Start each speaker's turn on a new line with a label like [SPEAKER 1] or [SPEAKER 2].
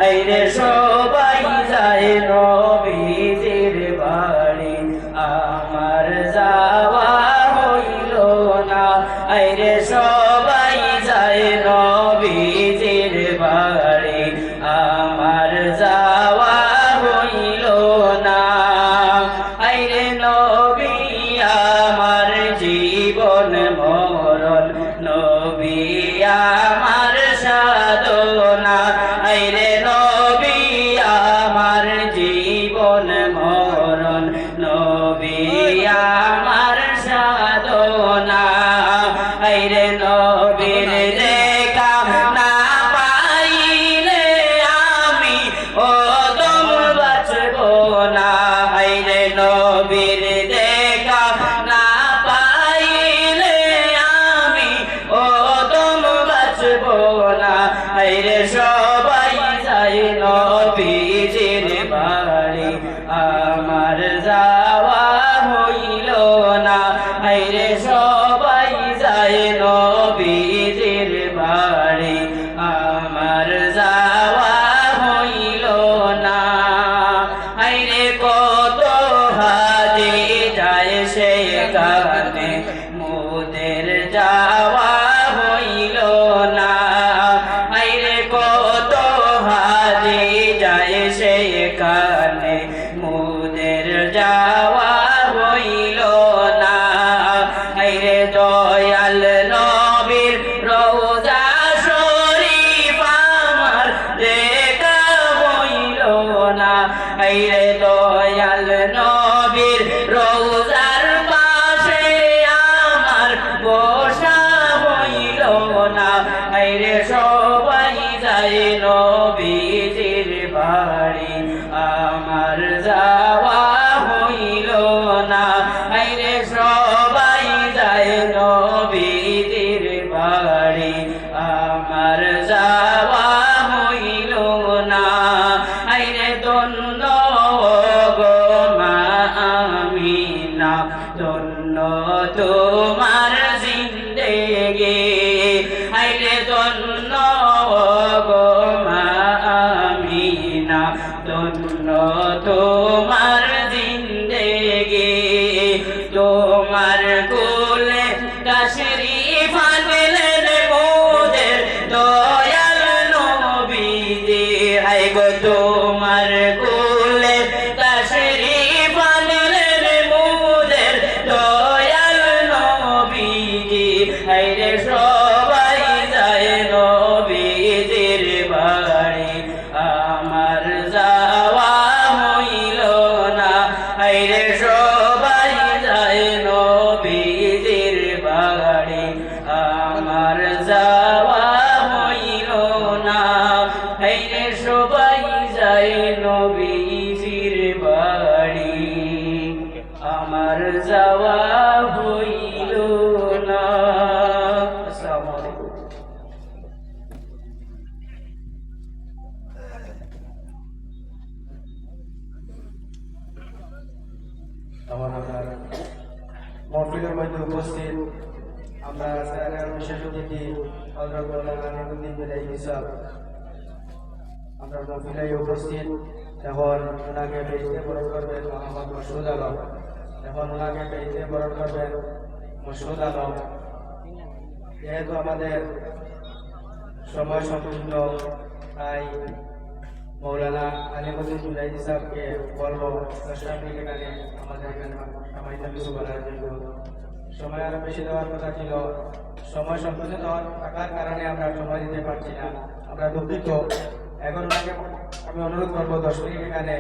[SPEAKER 1] আইরে সবাই যায় নবীজির বাড়ি আমার যাওয়া হইল না আইরে সবাই যায় নবীজির বাড়ি আমার যাওয়া হইল না আইরে নবী আমার জীবন মরণ নবী আমার সাধনা আইরে নবী আমার জীবন মরণ নবী আমার সাধনা আইরে নবীর দেখা না পাইলে আমি ওদম বাঁচব না আইরে নবীর দেখা না পাইলে আমি ওদম বাঁচব না আইরে সবাই যায় নবীজির বাড়ি আমার যাওয়া হইল না আইরে সবাই যায় নবীজির বাড়ি আমার যাওয়া হইল না আইরে কত হাজি যায় সেখানে মোদের যাওয়া হইল না আইরে কত হাজি যায় সেখানে মোদের যাওয়া হইল না আইরে দয়াল নবীর রওজা শরীফ আমার দেখা হইল না আইরে দয়াল নবীর রওজার পাশে আমার বসা হইল না আইরে সবাই যায় নবীজির বাড়ি আমার যাওয়া হইল না আইরে সবাই যায় নবীজির বাড়ি আমার যাওয়া হইল না আইরে ধন্য গো মা আমিনা ধন্য তোমার জিন্দেগি আইরে ধন্য গো মা আমিনা ধন্য তোমার জিন্দেগি তোমার কোলে তাশরীফ আনলেন মোদের দয়াল নবীজি হায় গো তোমার কোলে তাশরীফ আনলেন মোদের দয়াল নবীজি হায়রে সবাই যায় নবীজির বাড়ি আমার যাওয়া হইল না হায়রে সবাই যায় নবীজির বাড়ি আমার যাওয়া হইল না হায়রে সবাই যায় নবীজির বাড়ি আমার যাওয়া হইল না। আসসালামু আলাইকুম।
[SPEAKER 2] আমার মহফিলের মধ্যে উপস্থিত আমরা স্যারের বিশেষ অতিথি হযরত মাওলানা আমিনুদ্দিন বিলাহি সাহেব আমরা মহফিলে উপস্থিত এখন ওনাকে বেজে বরণ করবেন মোহাম্মদ মসউদ আলম এখন ওনাকে বেজে বরণ করবেন মসউদ আলম যেহেতু আমাদের সময় সংকীর্ণ তাই মৌলানা আলিমুদ্দিন জুনাইদি সাহেবকে বলবো এখানে আমাদের এখানে সামান্য কিছু বলার জন্য সময় আরো বেশি দেওয়ার কথা ছিল সময় সংকুচিত থাকার কারণে আমরা সময় দিতে পারছি না আমরা দুঃখিত এখন আমি অনুরোধ করবো 10 মিনিট এখানে